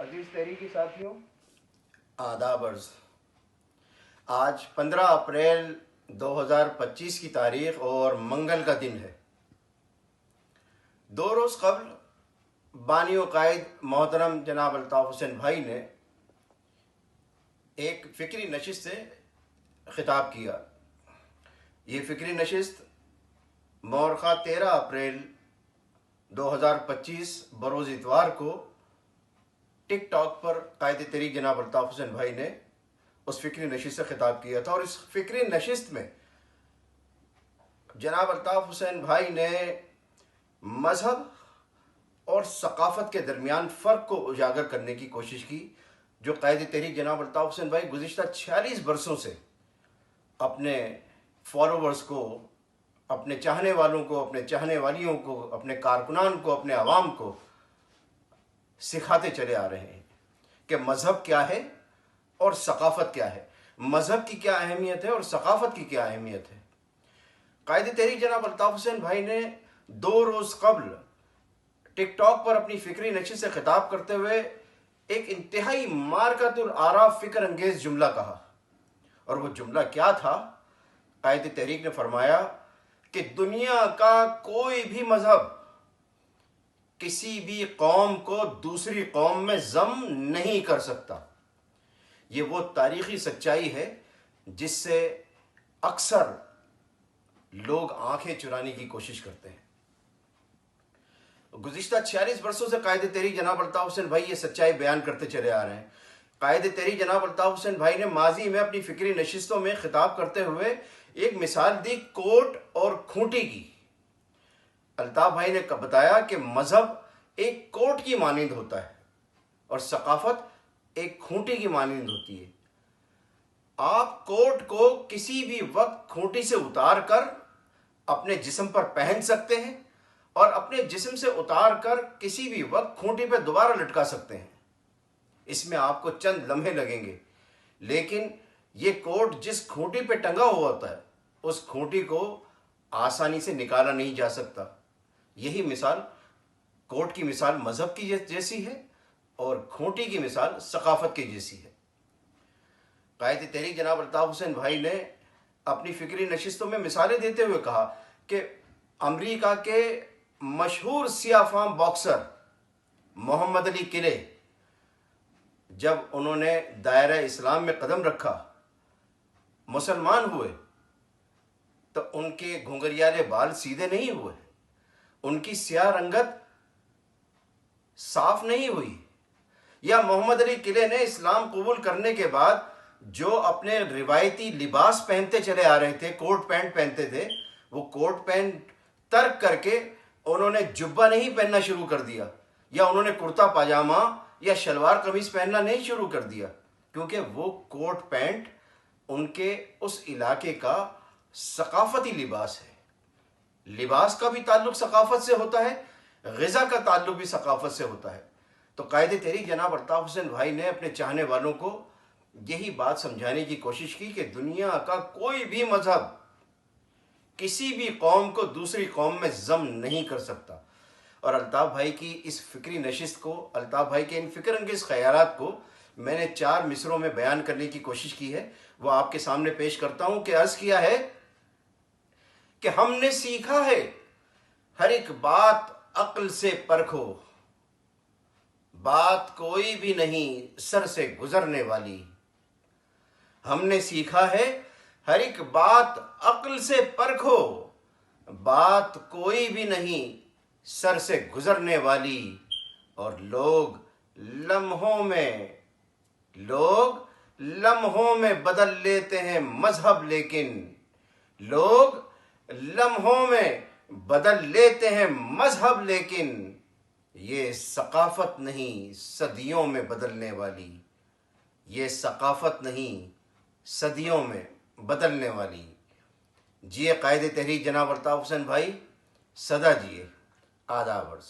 عزیز تحریکی ساتھیوں، آداب عرض۔ آج 15 اپریل 2025 کی تاریخ اور منگل کا دن ہے۔ 2 روز قبل بانی و قائد محترم جناب الطاف حسین بھائی نے ایک فکری نشست سے خطاب کیا۔ یہ فکری نشست مورخہ 13 اپریل 2025 بروز اتوار کو ٹک ٹاک پر قائد تحریک جناب الطاف حسین بھائی نے اس فکری نشست سے خطاب کیا تھا، اور اس فکری نشست میں جناب الطاف حسین بھائی نے مذہب اور ثقافت کے درمیان فرق کو اجاگر کرنے کی کوشش کی، جو قائد تحریک جناب الطاف حسین بھائی گزشتہ 46 برسوں سے اپنے فالوورز کو، اپنے چاہنے والوں کو، اپنے چاہنے والیوں کو، اپنے کارکنان کو، اپنے عوام کو سکھاتے چلے آ رہے ہیں کہ مذہب کیا ہے اور ثقافت کیا ہے، مذہب کی کیا اہمیت ہے اور ثقافت کی کیا اہمیت ہے۔ قائد تحریک جناب الطاف حسین بھائی نے 2 روز قبل ٹک ٹاک پر اپنی فکری نشست سے خطاب کرتے ہوئے ایک انتہائی مارکۃ الآراء فکر انگیز جملہ کہا، اور وہ جملہ کیا تھا؟ قائد تحریک نے فرمایا کہ دنیا کا کوئی بھی مذہب کسی بھی قوم کو دوسری قوم میں ضم نہیں کر سکتا۔ یہ وہ تاریخی سچائی ہے جس سے اکثر لوگ آنکھیں چرانے کی کوشش کرتے ہیں۔ گزشتہ 46 برسوں سے قائد تحریک جناب الطاف حسین بھائی یہ سچائی بیان کرتے چلے آ رہے ہیں۔ قائد تحریک جناب الطاف حسین بھائی نے ماضی میں اپنی فکری نشستوں میں خطاب کرتے ہوئے ایک مثال دی کوٹ اور کھونٹی کی۔ الطاف بھائی نے بتایا کہ مذہب ایک کوٹ کی مانند ہوتا ہے اور ثقافت ایک کھونٹی کی مانند ہوتی ہے۔ آپ کوٹ کو کسی بھی وقت کھونٹی سے اتار کر اپنے جسم پر پہن سکتے ہیں، اور اپنے جسم سے اتار کر کسی بھی وقت کھونٹی پہ دوبارہ لٹکا سکتے ہیں۔ اس میں آپ کو چند لمحے لگیں گے، لیکن یہ کوٹ جس کھونٹی پہ ٹنگا ہوا ہوتا ہے اس کھونٹی کو آسانی سے نکالا نہیں جا سکتا۔ یہی مثال، کوٹ کی مثال مذہب کی جیسی ہے اور کھونٹی کی مثال ثقافت کی جیسی ہے۔ قائد تحریک جناب الطاف حسین بھائی نے اپنی فکری نشستوں میں مثالیں دیتے ہوئے کہا کہ امریکہ کے مشہور سیاہ فام باکسر محمد علی کلے جب انہوں نے دائرہ اسلام میں قدم رکھا، مسلمان ہوئے، تو ان کے گھنگریالے بال سیدھے نہیں ہوئے، ان کی سیاہ رنگت صاف نہیں ہوئی۔ یا محمد علی کلے نے اسلام قبول کرنے کے بعد جو اپنے روایتی لباس پہنتے چلے آ رہے تھے، کوٹ پینٹ پہنتے تھے، وہ کوٹ پینٹ ترک کر کے انہوں نے جبہ نہیں پہننا شروع کر دیا، یا انہوں نے کرتا پاجامہ یا شلوار قمیض پہننا نہیں شروع کر دیا، کیونکہ وہ کوٹ پینٹ ان کے اس علاقے کا ثقافتی لباس ہے۔ لباس کا بھی تعلق ثقافت سے ہوتا ہے، غذا کا تعلق بھی ثقافت سے ہوتا ہے۔ تو قائد تحریک جناب الطاف حسین بھائی نے اپنے چاہنے والوں کو یہی بات سمجھانے کی کوشش کی کہ دنیا کا کوئی بھی مذہب کسی بھی قوم کو دوسری قوم میں ضم نہیں کر سکتا۔ اور الطاف بھائی کی اس فکری نشست کو، الطاف بھائی کے ان فکر انگیز خیالات کو میں نے 4 مصروں میں بیان کرنے کی کوشش کی ہے، وہ آپ کے سامنے پیش کرتا ہوں کہ عرض کیا ہے کہ ہم نے سیکھا ہے ہر ایک بات عقل سے پرکھو، بات کوئی بھی نہیں سر سے گزرنے والی۔ ہم نے سیکھا ہے ہر ایک بات عقل سے پرکھو، بات کوئی بھی نہیں سر سے گزرنے والی۔ اور لوگ لمحوں میں بدل لیتے ہیں مذہب، لیکن لوگ لمحوں میں بدل لیتے ہیں مذہب، لیکن یہ ثقافت نہیں صدیوں میں بدلنے والی، یہ ثقافت نہیں صدیوں میں بدلنے والی۔ جیے قائد تحریک جناب الطاف حسین بھائی، سدا جیے۔ آداب عرض۔